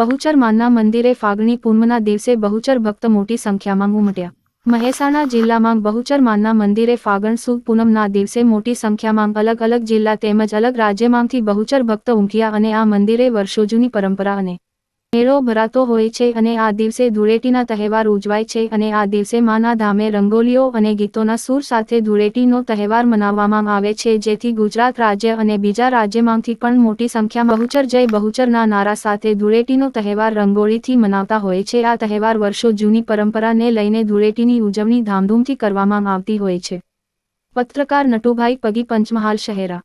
બહુચર માના મંદિરે ફાગણી પૂનમના દિવસે બહુચર ભક્ત મોટી સંખ્યામાં ઉમટ્યા। મહેસાણા જિલ્લામાં બહુચર માના મંદિરે ફાગણ સુદ પૂનમના દિવસે મોટી સંખ્યામાં અલગ અલગ જિલ્લા તેમજ અલગ રાજ્યમાંથી બહુચર ભક્ત ઉમટ્યા અને આ મંદિરે વર્ષો જૂની પરંપરા અને મેળો ભરાતો હોય છે અને આ દિવસે ધૂળેટીના તહેવાર ઉજવાય છે અને આ દિવસે માના ધામે રંગોલીઓ અને ગીતોના સૂર સાથે ધૂળેટીનો તહેવાર મનાવવામાં આવે છે, જેથી ગુજરાત રાજ્ય અને બીજા રાજ્યમાંથી પણ મોટી સંખ્યામાં બહુચર જય બહુચરના નારા સાથે ધૂળેટીનો તહેવાર રંગોળીથી મનાવતા હોય છે। આ તહેવાર વર્ષો જૂની પરંપરાને લઈને ધૂળેટીની ઉજવણી ધામધૂમથી કરવામાં આવતી હોય છે। પત્રકાર નટુભાઈ પગી, પંચમહાલ, શહેરા।